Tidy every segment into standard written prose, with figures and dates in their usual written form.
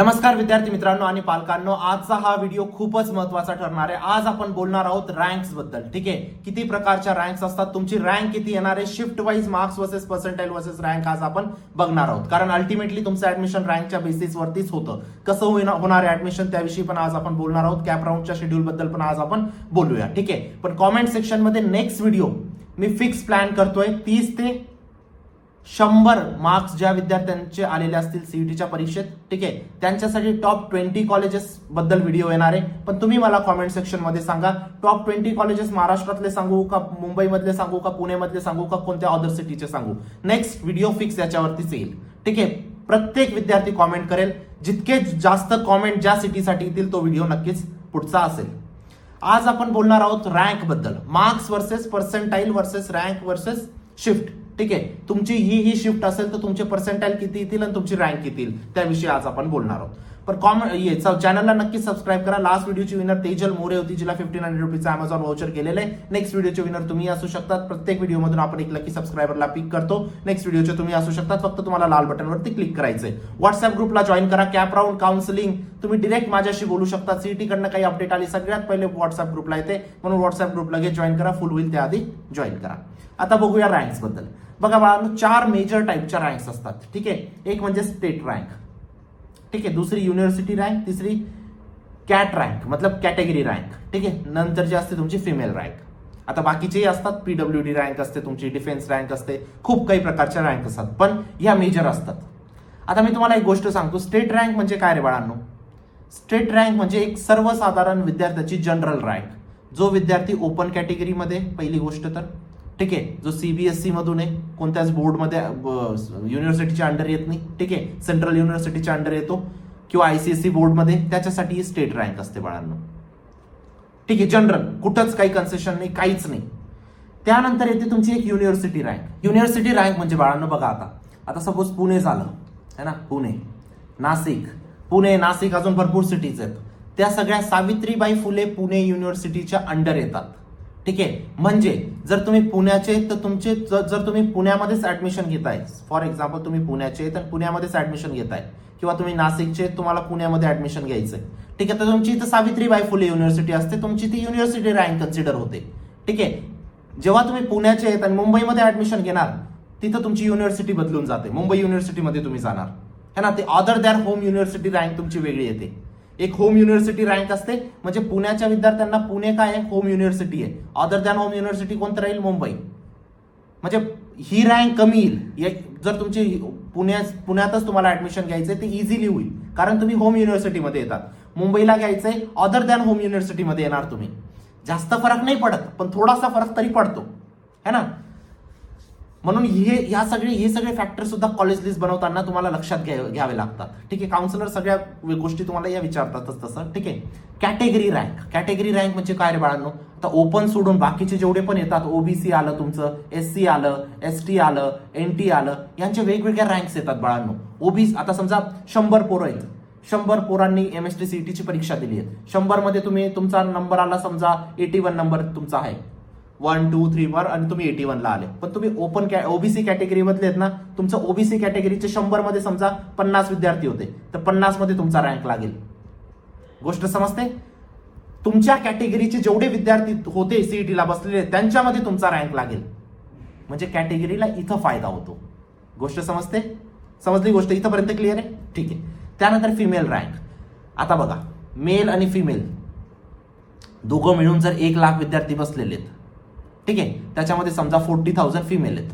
नमस्कार विद्यार्थी मित्रांनो आणि पालकांनो, आजचा हा व्हिडिओ खूपच महत्त्वाचा ठरणार आहे. आज आपण बोलणार आहोत रँक्स बद्दल. ठीक आहे, किती प्रकारच्या रँक्स असतात, तुमची रँक किती येणार आहे, shift wise marks versus percentile versus rank आज आपण बघणार आहोत. कारण अल्टिमेटली तुमचं ऍडमिशन रँकच्या बेसिस वरतीच होतं. कसं होणार आहे ऍडमिशन त्याविषयी पण आज आपण बोलणार आहोत. कॅप राऊंडच्या शेड्यूल बद्दल पण आज आपण बोलूया. ठीक आहे, पण कॉमेंट सेक्शन मध्ये नेक्स्ट व्हिडिओ मी फिक्स प्लॅन करतोय 30 ते 100 मार्क्स ज्या विद्यार्थ्यांचे आलेले असतील सीईटीच्या परीक्षेत, ठीक आहे, त्यांच्यासाठी टॉप 20 कॉलेजेस बद्दल व्हिडिओ येणार आहे. पण तुम्ही मला कॉमेंट सेक्शन मध्ये सांगा, टॉप 20 कॉलेजेस महाराष्ट्रातले सांगू का, मुंबईमधले सांगू का, पुणेमधले सांगू का, कोणत्या अदर सिटीचे सांगू. नेक्स्ट व्हिडिओ फिक्स याच्यावरतीच येईल. ठीक आहे, प्रत्येक विद्यार्थी कॉमेंट करेल. जितके जास्त कॉमेंट ज्या सिटीसाठी येतील तो व्हिडिओ नक्कीच पुढचा असेल. आज आपण बोलणार आहोत रँक बद्दल, marks versus percentile versus rank versus shift. ठीक आहे, तुमची ही शिफ्ट असेल तर तुमचे पर्सेंटाइल किती येतील आणि तुमची रँक किती येईल त्याविषयी आज आपण बोलणार आहोत. पण चॅनलला नक्की सबस्क्राईब करा. लास्ट व्हिडिओची विनर तेजल मोरे होती, जिला 1500 रुपीचं अमेझॉन वाउचर केलेलं आहे. नेक्स्ट व्हिडिओचे विनर तुम्ही असू शकतात. प्रत्येक व्हिडिओमधून आपण एक लकी सबस्क्रायबरला पिक करतो. नेक्स्ट व्हिडिओचे तुम्ही असू शकतात. फक्त तुम्हाला लाल बटनवरती क्लिक करायचंय. व्हॉट्सअप ग्रुपला जॉईन करा. कॅप राऊंड काउन्सिलिंग, तुम्ही डिरेक्ट माझ्याशी बोलू शकता. सीईटी कडनं काही अपडेट आली सगळ्यात पहिले व्हॉट्सअप ग्रुपला येते, म्हणून व्हॉट्सअप ग्रुप लगेच जॉईन करा. फुल होईल त्याआधी जॉईन करा. आता बघूया रँक्स बद्दल. बघा बाळांनो, 4 मेजर टाईपच्या रँक्स असतात. ठीक आहे, एक म्हणजे स्टेट रँक, ठीक आहे, दुसरी युनिव्हर्सिटी रँक, तिसरी कॅट रँक मतलब कॅटेगरी रँक. ठीक आहे, नंतर जी असते तुमची फिमेल रँक. आता बाकीचेही असतात, पीडब्ल्यूडी रँक असते तुमची, डिफेन्स रँक असते, खूप काही प्रकारच्या रँक असतात, पण या मेजर असतात. आता मी तुम्हाला एक गोष्ट सांगतो, स्टेट रँक म्हणजे काय रे बाळांनो. स्टेट रँक म्हणजे एक सर्वसाधारण विद्यार्थ्याची जनरल रँक. जो विद्यार्थी ओपन कॅटेगरीमध्ये, पहिली गोष्ट तर, ठीक आहे, जो सीबीएसई मधून आहे, कोणत्याच बोर्डमध्ये युनिव्हर्सिटीच्या अंडर येत नाही, ठीक आहे, सेंट्रल युनिव्हर्सिटीच्या अंडर येतो किंवा आयसीएसई बोर्डमध्ये, त्याच्यासाठी स्टेट रँक असते बाळांनो. ठीक आहे, जनरल, कुठंच काही कन्सेशन नाही, काहीच नाही. त्यानंतर येते तुमची एक युनिव्हर्सिटी रँक. युनिव्हर्सिटी रँक म्हणजे बाळांनो बघा, आता सपोज पुणे झालं है ना, पुणे, नाशिक, पुणे, नाशिक, अजून भरपूर सिटीज आहेत, त्या सगळ्या सावित्रीबाई फुले पुणे युनिव्हर्सिटीच्या अंडर येतात. ठीक आहे, म्हणजे जर तुम्ही पुण्याचे तर तुमचे जर तुम्ही पुण्यामध्येच ऍडमिशन घेताय, फॉर एक्झाम्पल तुम्ही पुण्याचे तर पुण्यामध्येच ऍडमिशन घेताय, किंवा तुम्ही नाशिकचे तुम्हाला पुण्यामध्ये ऍडमिशन घ्यायचंय, ठीक आहे, तर तुमची इथं सावित्रीबाई फुले युनिव्हर्सिटी असते, तुमची ती युनिव्हर्सिटी रँक कन्सिडर होते. ठीक आहे, जेव्हा तुम्ही पुण्याचे आहेत आणि मुंबईमध्ये ऍडमिशन घेणार, तिथं तुमची युनिव्हर्सिटी बदलून जाते, मुंबई युनिव्हर्सिटीमध्ये तुम्ही जाणार है ना, ते other than home university rank तुमची वेगळी येते. एक होम युनिव्हर्सिटी रँक असते, म्हणजे पुण्याच्या विद्यार्थ्यांना पुणे काय आहे, होम युनिव्हर्सिटी आहे. अदर दॅन होम युनिव्हर्सिटी कोणतं राहील, मुंबई. म्हणजे ही रँक कमी येईल. जर तुमची पुण्यातच तुम्हाला ऍडमिशन घ्यायचंय ते इझिली होईल, कारण तुम्ही होम युनिव्हर्सिटीमध्ये येतात. मुंबईला घ्यायचंय, अदर दॅन होम युनिव्हर्सिटीमध्ये येणार तुम्ही. जास्त फरक नाही पडत, पण थोडासा फरक तरी पडतो है ना. म्हणून हे सगळे फॅक्टर सुद्धा कॉलेज लिस्ट बनवताना तुम्हाला लक्षात घ्यावे लागतात. ठीक आहे, काउन्सिलर सगळ्या गोष्टी तुम्हाला या विचारतातच तसं. ठीक आहे, कॅटेगरी रँक म्हणजे काय रे बाळांनो. आता ओपन सोडून बाकीचे जेवढे पण येतात, ओबीसी आलं तुमचं, एससी आलं, एसटी आलं, एनटी आलं, यांचे वेगवेगळ्या रँक्स येतात बाळांनो. ओबीसी, आता समजा 100 पोरं आहेत, 100 पोरांनी एमएसटी सीईटीची परीक्षा दिली आहे. 100 मध्ये तुमचा नंबर आला समजा 81 नंबर तुमचा आहे, 1, 2, 3 वर, आणि तुम्ही 81 ला आले. पण तुम्ही ओबीसी कॅटेगरी मधले आहेत ना, तुमचं ओबीसी कॅटेगरीचे 100 मध्ये समजा 50 विद्यार्थी होते, तर 50 मध्ये तुमचा रँक लागेल. गोष्ट समजते. तुमच्या कॅटेगरीचे जेवढे विद्यार्थी होते सीईटीला बसलेले, त्यांच्यामध्ये तुमचा रँक लागेल. म्हणजे कॅटेगरीला इथं फायदा होतो. गोष्ट समजली गोष्ट इथंपर्यंत क्लिअर आहे. ठीक आहे, त्यानंतर फिमेल रँक. आता बघा, मेल आणि फिमेल दोघं मिळून जर 1 लाख विद्यार्थी बसलेले आहेत, ठीक आहे, त्याच्यामध्ये समजा 40,000 फिमेल आहेत,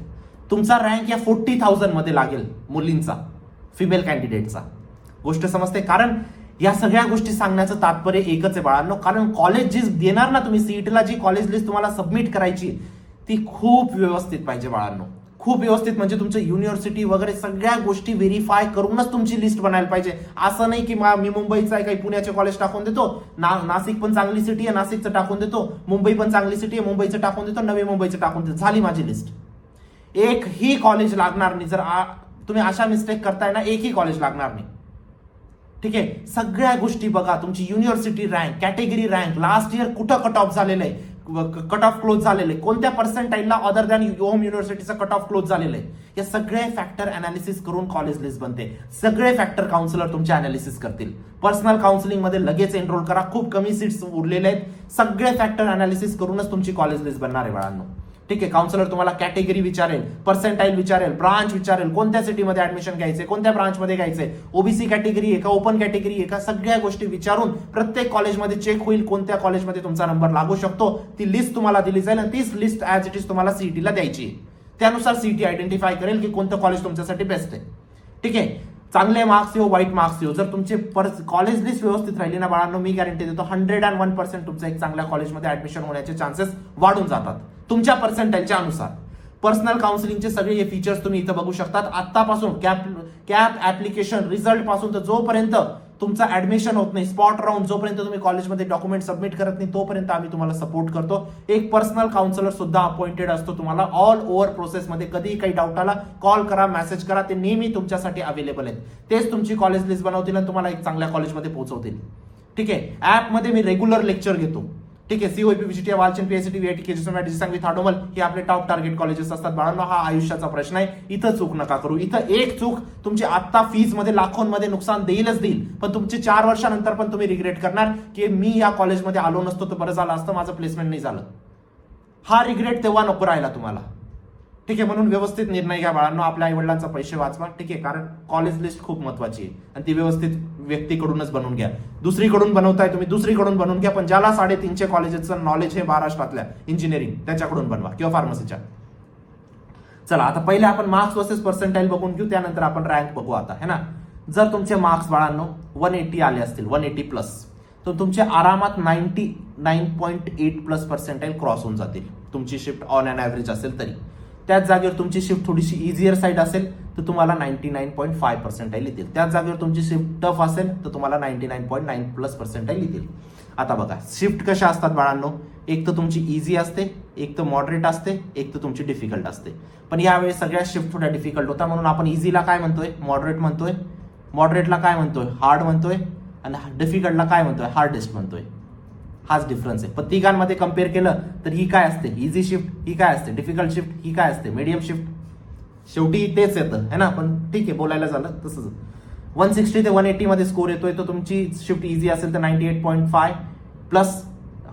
तुमचा रँक या 40,000 मध्ये लागेल, मुलींचा, फिमेल कॅन्डिडेटचा. गोष्ट समजते. कारण या सगळ्या गोष्टी सांगण्याचं तात्पर्य एकच आहे बाळांनो, कारण कॉलेज जी देणार ना तुम्ही सीईटीला, जी कॉलेज लिस्ट तुम्हाला सबमिट करायची, ती खूप व्यवस्थित पाहिजे बाळांनो. खूप व्यवस्थित म्हणजे तुमचं युनिव्हर्सिटी वगैरे सगळ्या गोष्टी व्हेरीफाय करूनच तुमची लिस्ट बनायला पाहिजे. असं नाही की मी मुंबईचा आहे, काही पुण्याचे कॉलेज टाकून देतो, नाशिक पण चांगली सिटी आहे, नाशिकचं टाकून देतो, मुंबई पण चांगली सिटी आहे, मुंबईचं टाकून देतो, नवी मुंबईचं टाकून देतो, झाली माझी लिस्ट. एकही कॉलेज लागणार नाही. जर तुम्ही अशा मिस्टेक करताय ना, एकही कॉलेज लागणार नाही. ठीक आहे, सगळ्या गोष्टी बघा, तुमची university rank, category rank, last year कुठं कट ऑफ झालेलं आहे, कट ऑफ क्लोज झालेले, कोणत्या पर्सेंटाईलला अदर दॅन होम युनिव्हर्सिटीचा कट ऑफ क्लोज झालेलं आहे, या सगळे फॅक्टर अनालिसिस करून कॉलेज लिस्ट बनते. सगळे फॅक्टर काउन्सिलर तुमचे अनालिसिस करतील. पर्सनल काउन्सिलिंग मध्ये लगेच एनरोल करा, खूप कमी सीट्स उरलेले आहेत. सगळे फॅक्टर अनालिसिस करूनच तुमची कॉलेज लिस्ट बनणार आहे बाळांनो. ठीक आहे, काउन्सिलर तुम्हाला कॅटेगरी विचारेल, पर्सेंटाईल विचारेल, ब्रांच विचारेल, कोणत्या सिटीमध्ये ऍडमिशन घ्यायचे, कोणत्या ब्रांचमध्ये घ्यायचे, ओबीसी कॅटेगरी आहे का, ओपन कॅटेगरी आहे का, सगळ्या गोष्टी विचारून प्रत्येक कॉलेजमध्ये चेक होईल कोणत्या कॉलेजमध्ये तुमचा नंबर लागू शकतो. ती लिस्ट तुम्हाला दिली जाईल आणि तीच लिस्ट ऍज इट इज तुम्हाला सीईटीला द्यायची. त्यानुसार सीईटी आयडेंटिफाय करेल की कोणतं कॉलेज तुमच्यासाठी बेस्ट आहे. ठीक आहे, चांगले मार्क्स येऊ, वाईट मार्क्स येऊ, जर तुमचे कॉलेज लिस्ट व्यवस्थित राहिली ना बाळांनो, मी गॅरंटी देतो 101% तुमचं एक चांगल्या कॉलेजमध्ये ऍडमिशन होण्याचे चान्सेस वाढून जातात तुमच्या पर्सेंटाईलच्या अनुसार. पर्सनल काउन्सिलिंगचे सगळे हे फीचर्स तुम्ही इथं बघू शकतात. आतापासून कॅप ऍप्लिकेशन रिझल्ट पासून तर जोपर्यंत तुमचं ऍडमिशन होत नाही, स्पॉट राऊंड जोपर्यंत तुम्ही कॉलेजमध्ये डॉक्युमेंट सबमिट करत नाही, तोपर्यंत आम्ही तुम्हाला सपोर्ट करतो. एक पर्सनल काउन्सिलर सुद्धा अपॉइंटेड असतो तुम्हाला ऑल ओव्हर प्रोसेसमध्ये. कधीही काही डाऊट आला कॉल करा, मेसेज करा, ते नेहमी तुमच्यासाठी अवेलेबल आहेत. तेच तुमची कॉलेज लिस्ट बनवतील आणि तुम्हाला एक चांगल्या कॉलेजमध्ये पोहोचवतील. ठीक आहे, ऍपमध्ये मी रेग्युलर लेक्चर घेतो. ठीक आहे, COP, PGT, Walchand, पीएससीटी, VIT, केजीएसएम, Sangvi, थाडोमल हे आपले टॉप टार्गेट कॉलेजेस असतात बाळांनो. हा आयुष्याचा प्रश्न आहे, इथं चूक नका करू. इथं एक चूक तुमची आता फीज मध्ये लाखोंमध्ये नुकसान देईलच देईल, पण तुमचे 4 वर्षानंतर पण तुम्ही रिग्रेट करणार की मी या कॉलेजमध्ये आलो नसतो तर बरं झालं असतं, माझं प्लेसमेंट नाही झालं. हा रिग्रेट तेव्हा नको राहिला तुम्हाला. ठीक आहे, म्हणून व्यवस्थित निर्णय घ्या बाळांनो. आपल्या आईवडिलांचा पैसे वाचवा. ठीक आहे, कारण कॉलेज लिस्ट खूप महत्वाची आहे आणि ती व्यवस्थित व्यक्तीकडूनच बनवून घ्या. दुसरीकडून बनवताय तुम्ही, दुसरीकडून बनवून घ्या, पण ज्याला 350 कॉलेजेसचं नॉलेज हे महाराष्ट्रातल्या इंजिनिअरिंग त्याच्याकडून बनवा किंवा फार्मसीच्या. चला, आता पहिले आपण मार्क्स वर्सेस पर्सेंटाईल बघून घेऊ, त्यानंतर आपण रँक बघू आता, है ना. जर तुमचे मार्क्स बाळांनो 180 आले असतील, 180 प्लस, तर तुमचे आरामात 99.8 प्लस पर्सेंटाईल क्रॉस होऊन जातील. तुमची शिफ्ट ऑन अन ऍव्हरेज असेल तरी. त्याच जागेवर तुमची शिफ्ट थोडीशी इझियर साईड असेल तर तुम्हाला 99.5 पर्सेंटाईल येतील. त्याच जागेवर तुमची शिफ्ट टफ असेल तर तुम्हाला 99.9 प्लस पर्सेंटाईल येतील. आता बघा, शिफ्ट कशा असतात बाळांनो, एक तर तुमची इझी असते, एक तर मॉडरेट असते, एक तर तुमची डिफिकल्ट असते. पण यावेळेस सगळ्या शिफ्ट थोड्या डिफिकल्ट होता, म्हणून आपण इझीला काय म्हणतोय, मॉडरेट म्हणतोय, मॉडरेटला काय म्हणतोय, हार्ड म्हणतोय, आणि डिफिकल्टला काय म्हणतोय, हार्डेस्ट म्हणतोय. हाच डिफरन्स आहे. पण तिघांमध्ये कम्पेअर केलं तर ही काय असते, इझी शिफ्ट, ही काय असते, डिफिकल्ट शिफ्ट, ही काय असते, मीडियम शिफ्ट. शेवटी तेच येतं है ना, पण ठीक आहे, बोलायला झालं तसंच. 160 ते 180 मध्ये स्कोर येतोय, तर तुमची शिफ्ट इझी असेल तर 98.5 प्लस,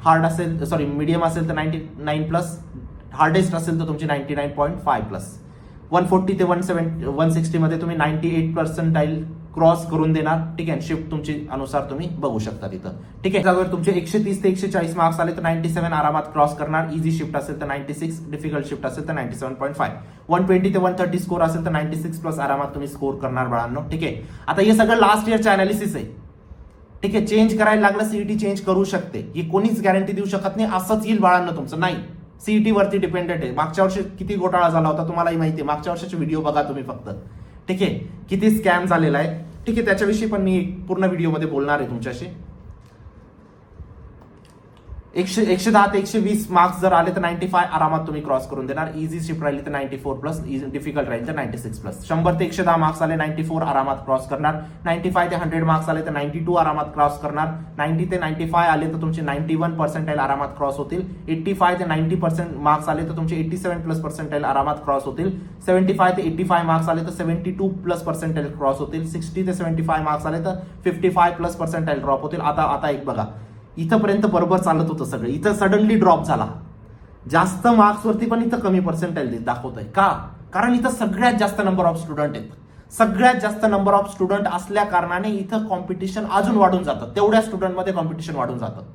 हार्ड असेल सॉरी मीडियम असेल तर 99 प्लस, हार्डेस्ट असेल तर तुमची 99.5 प्लस. 140 ते 160 मध्ये तुम्ही 98 पर्सेंटाईल क्रॉस करून देणार. ठीक आहे, शिफ्ट तुमची अनुसार तुम्ही बघू शकता तिथं. ठीक आहे, जर तुमचे 130 ते 140 मार्क्स आले तर 97 आरामात क्रॉस करणार. इझी शिफ्ट असेल तर 96, डिफिकल्ट शिफ्ट असेल तर 97.5. 120 ते 130 स्कोर असेल तर 96 प्लस आरामात तुम्ही स्कोर करणार बाळांनो. ठीक आहे, आता हे सगळं लास्ट इयरचे अनालिसिस आहे. ठीक आहे, चेंज करायला लागलं सीईटी चेंज करू शकते, ही कोणीच गॅरंटी देऊ शकत नाही असंच येईल बाळांनो तुमचं, नाही. सीईटी वरती डिपेंडेंट आहे. मागच्या वर्षी किती घोटाळा झाला होता तुम्हालाही माहिती आहे, मागच्या वर्षाचे व्हिडिओ बघा तुम्ही फक्त. ठीक आहे, किती स्कॅम झालेला आहे. ठीक आहे, त्याच्याविषयी पण मी पूर्ण व्हिडिओमध्ये बोलणार आहे तुमच्याशी. 110 ते 120 मार्क्स जर आले तर 95 आरामात तुम्ही क्रॉस करून देणार. इझी शिफ्ट राहिली तर 94 प्लस, डिफिकल्ट राहील तर 96 प्लस. 100 ते 110 मार्क्स आले 94 आरामात क्रॉस करणार. 95 ते 100 मार्क्स आले तर 92 आरामात क्रॉस करणार. 90 ते 95 आले तर तुमचे 91 पर्सेंटाईल आरामात क्रॉस होतील. 85 ते 90% मार्क्स आले तर तुमचे 87 प्लस पर्सेंटाईल आरामात क्रॉस होतील. 75 ते 85 मार्क्स आले तर 72 प्लस पर्सेंटाईल क्रॉस होतील. 60 ते 75 मार्क्स आले तर 55 प्लस पर्सेंटाईल ड्रॉप होतील. आता एक बघा, इथंपर्यंत बरोबर चालत होतं सगळं, इथं सडनली ड्रॉप झाला. जास्त मार्क्स वरती पण इथं कमी पर्सेंटाईल दाखवत आहे. का? कारण इथं सगळ्यात जास्त नंबर ऑफ स्टुडंट आहेत. सगळ्यात जास्त नंबर ऑफ स्टुडंट असल्या कारणाने इथं कॉम्पिटिशन अजून वाढून जातं. तेवढ्या स्टुडंटमध्ये कॉम्पिटिशन वाढून जातं.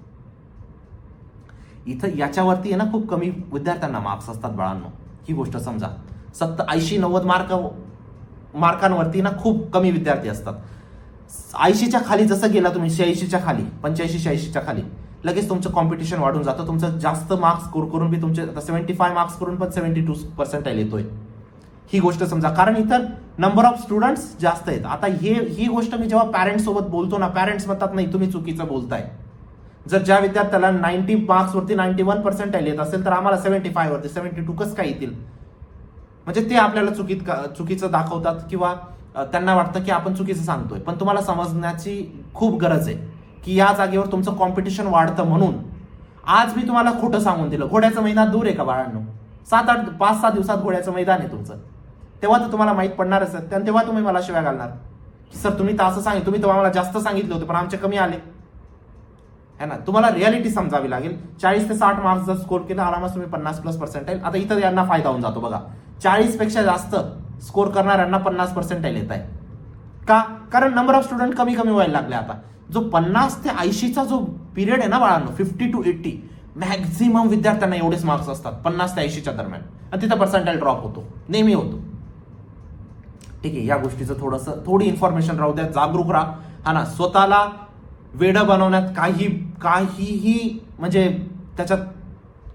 इथं याच्यावरती आहे ना खूप कमी विद्यार्थ्यांना मार्क्स असतात बाळांनो, ही गोष्ट समजा. 80-90 मार्कांवरती ना खूप कमी विद्यार्थी असतात. 80च्या खाली जसं गेला तुम्ही, 86च्या खाली, 85-86च्या खाली, लगेच तुमचं कॉम्पिटिशन वाढून जातं. तुमचं जास्त मार्क्स स्कोर करून बी तुमचे 75 मार्क्स करून पण 72 पर्सेंटाईल येतोय. ही गोष्ट समजा, कारण इथं नंबर ऑफ स्टुडंट्स जास्त आहेत. आता ही गोष्ट मी जेव्हा पॅरेंट्स सोबत बोलतो ना, पॅरेंट्स म्हणतात नाही तुम्ही चुकीचं बोलताय. जर ज्या विद्यार्थ्याला 90 मार्क्स वरती 91 पर्सेंटाईल येत असेल तर आम्हाला 75 वरती 72 कसं काय येतील? म्हणजे ते आपल्याला चुकीचं दाखवतात किंवा त्यांना वाटतं की आपण चुकीचं सांगतोय. पण तुम्हाला समजण्याची खूप गरज आहे की या जागेवर तुमचं कॉम्पिटिशन वाढतं म्हणून आज मी तुम्हाला खोटं सांगून दिलं, घोड्याचं मैदान दूर आहे का बाळांनो? 5-6 दिवसात घोड्याचं मैदान आहे तुमचं, तेव्हा तर तुम्हाला माहित पडणारच आहे. आणि तेव्हा तुम्ही मला शिव्या घालणार की सर तुम्ही तर असं सांगितलं, तुम्ही तर मला जास्त सांगितलं होतं पण आमचे कमी आले है ना. तुम्हाला रियालिटी समजावी लागेल. 40 ते 60 मार्क्स जर स्कोर केला आरामात तुम्ही 50+ आता इथं यांना फायदा होऊन जातो बघा. 40 पेक्षा जास्त स्कोर करणाऱ्यांना 50% येत आहे का? कारण नंबर ऑफ स्टुडंट कमी व्हायला लागले. आता जो 50 ते 80चा जो पिरियड आहे ना बाळांनो, 50 to 80 मॅक्झिमम विद्यार्थ्यांना एवढेच मार्क्स असतात 50 ते 80च्या दरम्यान, आणि तिथं पर्सेंटाईल ड्रॉप होतो, नेहमी होतो. ठीक आहे, या गोष्टीचं थोडी इन्फॉर्मेशन राहू द्या, जागरूक राहा हा ना. स्वतःला वेडं बनवण्यात काहीही म्हणजे त्याच्यात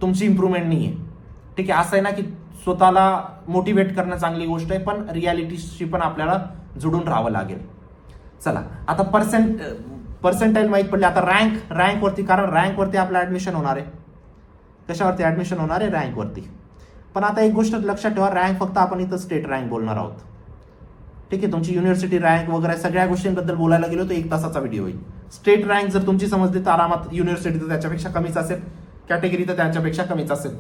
तुमची इम्प्रूव्हमेंट नाही आहे. ठीक आहे, असं आहे ना की स्वतःला मोटिवेट करणं चांगली गोष्ट आहे, पण रियालिटीशी पण आपल्याला जुडून राहावं लागेल. चला आता पर्सेंटाईल माहीत पडले. आता रँक वरती, कारण रँक वरती आपलं ऍडमिशन होणार आहे. कशावरती ऍडमिशन होणार आहे? रँक वरती. पण आता एक गोष्ट लक्षात ठेवा, रँक फक्त आपण इथं स्टेट रँक बोलणार आहोत. ठीक आहे, तुमची युनिव्हर्सिटी रँक वगैरे सगळ्या गोष्टींबद्दल बोलायला गेलो तर 1 तासाचा व्हिडिओ होईल. स्टेट रँक जर तुमची समजली तर आरामात, युनिव्हर्सिटी तर त्याच्यापेक्षा कमीच असेल, कॅटेगरी तर त्याच्यापेक्षा कमीच असेल.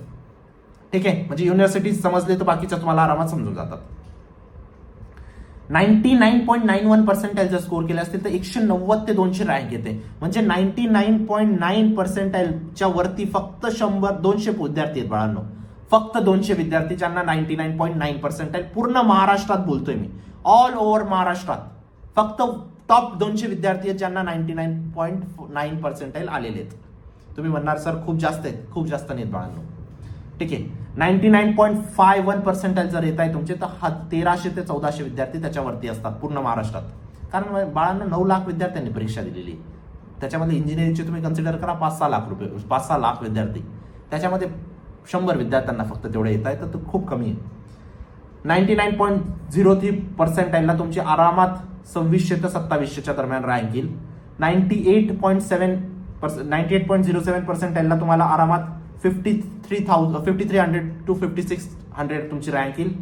ठीक आहे, म्हणजे युनिव्हर्सिटी समजली तर बाकीच्या तुम्हाला आरामात समजून जातात. 99.91% जर स्कोर केले असतील तर 190 ते 200 रँक येते. म्हणजे 99.9%च्या वरती फक्त 100-200 विद्यार्थी आहेत बाळांनो, फक्त 200 विद्यार्थी ज्यांना 99.9% पूर्ण महाराष्ट्रात बोलतोय मी, ऑल ओव्हर महाराष्ट्रात फक्त टॉप 200 विद्यार्थी आहेत ज्यांना 99.9% आलेले आहेत. तुम्ही म्हणणार सर खूप जास्त आहेत, खूप जास्त नाहीत बाळांनो. ठीक आहे, 99.51% जर येत आहे तुमचे तर 1300 ते 1400 विद्यार्थी त्याच्यावरती असतात पूर्ण महाराष्ट्रात. कारण बाळांनो 9 लाख विद्यार्थ्यांनी परीक्षा दिलेली, त्याच्यामध्ये इंजिनिअरिंगचे तुम्ही कन्सिडर करा 5-6 लाख विद्यार्थी, त्याच्यामध्ये 100 विद्यार्थ्यांना फक्त तेवढे येत आहे, तर खूप कमी आहे. 99.03% तुमची आरामात 2600 ते 2700च्या दरम्यान रँक येईल. 98.07% तुम्हाला आरामात 5300 to 5600 तुमची रँक येईल.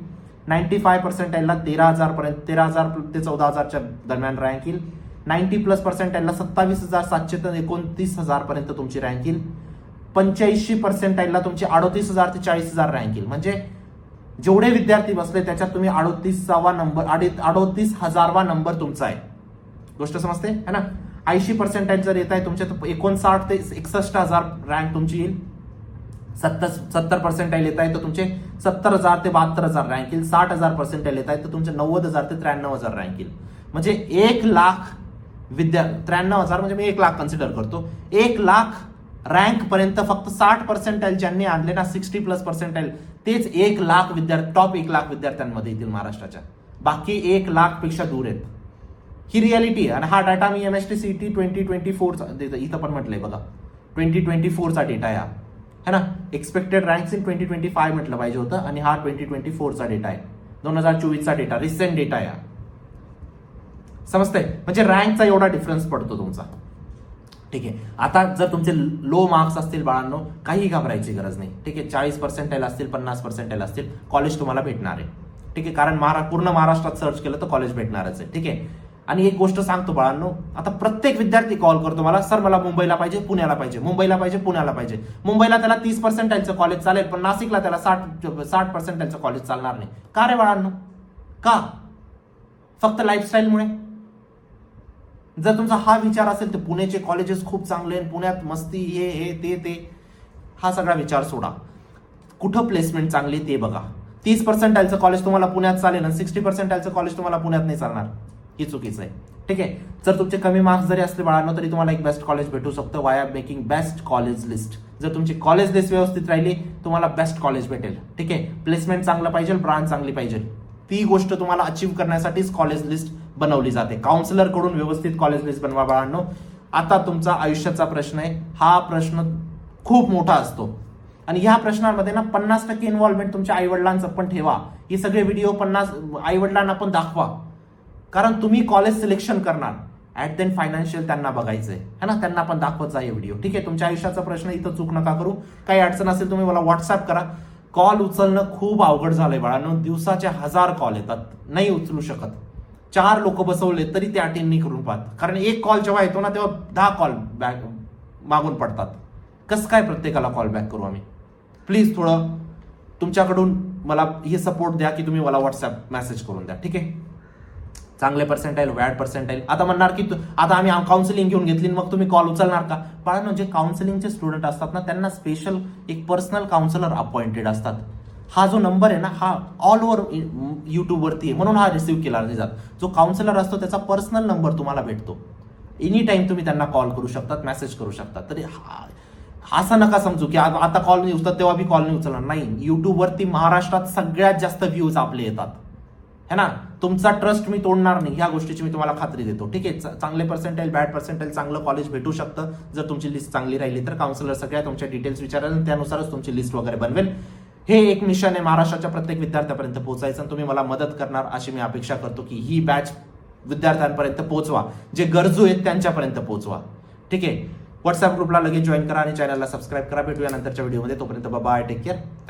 95% 13,000 ते 14,000च्या दरम्यान रँक येईल. 90+% 27,700 ते 29,000 पर्यंत तुमची रँक येईल. 85% तुमची 38,000 ते 40,000 रँक येईल. म्हणजे जेवढे विद्यार्थी बसले त्याच्यात तुम्ही 38,000वा नंबर तुमचा आहे. गोष्ट समजते है ना. 80% जर येत आहे तुमच्या तर 59,000 ते 61,000 रँक तुमची येईल. 70% येत आहे तर तुमचे 70,000 ते 72,000 रँक येईल. 60,000% येत आहे तर तुमचे 90,000 ते 93,000 रँक येईल. म्हणजे 1 लाख 93,000 म्हणजे मी 1 लाख कन्सिडर करतो. 1 लाख रँक पर्यंत फक्त 60% ज्यांनी आणले ना, 60+% तेच 1 लाख विद्यार्थी, टॉप 1 लाख विद्यार्थ्यांमध्ये येतील महाराष्ट्राच्या. बाकी 1 लाख पेक्षा दूर आहेत. ही रियालिटी आहे. आणि हा डाटा मी MSTCET 2024 इथं पण म्हटलंय बघा, 2024चा डेटा आहे है ना. एक्सपेक्टेड रँक्स इन 2025 म्हटलं पाहिजे होतं, आणि हा 2024चा डेटा आहे, 2024चा डेटा, रिसेंट डेटा आहे. समजतंय? म्हणजे रँकचा एवढा डिफरन्स पडतो तुमचा. ठीक आहे, आता जर तुमचे लो मार्क्स असतील बाळांनो, काही घाबरायची गरज नाही. ठीक आहे, 40% असतील, 50% असतील, कॉलेज तुम्हाला भेटणार आहे. ठीक आहे, कारण पूर्ण महाराष्ट्रात सर्च केलं तर कॉलेज भेटणारच आहे. ठीक आहे, आणि एक गोष्ट सांगतो बाळांनो, आता प्रत्येक विद्यार्थी कॉल करतो मला, सर मला मुंबईला पाहिजे, पुण्याला पाहिजे, मुंबईला पाहिजे, पुण्याला पाहिजे. मुंबईला त्याला 30% कॉलेज चालेल, पण नाशिकला त्याला 60% कॉलेज चालणार नाही. का रे बाळांनो? का? फक्त लाईफस्टाईलमुळे? जर तुमचा हा विचार असेल तर पुण्याचे कॉलेजेस खूप चांगले, पुण्यात मस्ती, हे ते, हा सगळा विचार सोडा. कुठं प्लेसमेंट चांगली ते बघा. 30% कॉलेज तुम्हाला पुण्यात चालेल आणि 60% कॉलेज तुम्हाला पुण्यात नाही चालणार, ही चुकीचं आहे. ठीक आहे, जर तुमचे कमी मार्क्स जरी असले बाळांनो तरी तुम्हाला एक बेस्ट कॉलेज भेटू शकतं Y making best college list. जर तुमची कॉलेज लिस्ट व्यवस्थित राहिली तुम्हाला बेस्ट कॉलेज भेटेल. ठीक आहे, प्लेसमेंट चांगलं पाहिजे, ब्रांच चांगली पाहिजे. ती गोष्ट तुम्हाला अचीव्ह करण्यासाठीच कॉलेज लिस्ट बनवली जाते. काउन्सिलर कडून व्यवस्थित कॉलेज लिस्ट बनवा बाळांनो. आता तुमचा आयुष्याचा प्रश्न आहे, हा प्रश्न खूप मोठा असतो आणि ह्या प्रश्नांमध्ये ना 50% इन्व्हॉल्वमेंट तुमच्या आईवडिलांचं पण ठेवा. हे सगळे व्हिडिओ 50 आईवडिलांना पण दाखवा, कारण तुम्ही कॉलेज सिलेक्शन करणार, ऍट देन फायनान्शियल त्यांना बघायचंय है ना, त्यांना पण दाखवत जा हे व्हिडिओ. ठीक आहे, तुमच्या आयुष्याचा प्रश्न इथं चूक नका करू. काही अडचण असेल तुम्ही मला व्हॉट्सअप करा. कॉल उचलणं खूप अवघड झालंय बाळांनो, दिवसाचे 1000 कॉल येतात, नाही उचलू शकत. 4 लोक बसवले तरी ते अटेंड नाही करून पाहत, कारण एक कॉल जेव्हा येतो ना तेव्हा 10 कॉल मागून पडतात. कसं काय प्रत्येकाला कॉल बॅक करू आम्ही? प्लीज थोडं तुमच्याकडून मला हे सपोर्ट द्या की तुम्ही मला व्हॉट्सअप मेसेज करून द्या, ठीक आहे? चांगले पर्सेंटाईल, बॅड पर्सेंटाईल. आता म्हणणार की आता आम्ही काउन्सिलिंग घेऊन घेतली मग तुम्ही कॉल उचलणार का? बाळांनो, जे काउन्सिलिंगचे स्टुडंट असतात ना त्यांना स्पेशल एक पर्सनल काउन्सिलर अपॉइंटेड असतात. हा जो नंबर आहे ना हा ऑल ओव्हर युट्यूबवरती आहे म्हणून हा रिसिव्ह केला नाही जात. जो काउन्सिलर असतो त्याचा पर्सनल नंबर तुम्हाला भेटतो. एनी टाइम तुम्ही त्यांना कॉल करू शकतात, मेसेज करू शकतात. तरी असं नका समजू की आता कॉल नाही उचलत तेव्हा मी कॉल नाही उचलणार. नाही, युट्यूबवरती महाराष्ट्रात सगळ्यात जास्त व्ह्यूज आपले येतात है ना. तुमचा ट्रस्ट मी तोडणार नाही, ह्या गोष्टीची मी तुम्हाला खात्री देतो, ठीक आहे? चांगले पर्सेंटाईल, बॅड पर्सेंटाईल, चांगलं कॉलेज भेटू शकतं जर तुमची लिस्ट चांगली राहिली तर. काउन्सिलर सगळ्या तुमच्या डिटेल्स विचारेल आणि त्यानुसारच तुमची लिस्ट वगैरे बनवेल. हे एक मिशन आहे महाराष्ट्राच्या प्रत्येक विद्यार्थ्यापर्यंत पोहोचायचं. तुम्ही मला मदत करणार अशी मी अपेक्षा करतो की ही बॅच विद्यार्थ्यांपर्यंत पोहोचवा, जे गरजू आहेत त्यांच्यापर्यंत पोहोचवा, ठीक आहे? व्हॉट्सअप ग्रुपला लगेच जॉईन करा आणि चॅनलला सबस्क्राईब करा. भेटूया नंतरच्या व्हिडिओमध्ये. तोपर्यंत बाय, टेक केअर, थँक्यू.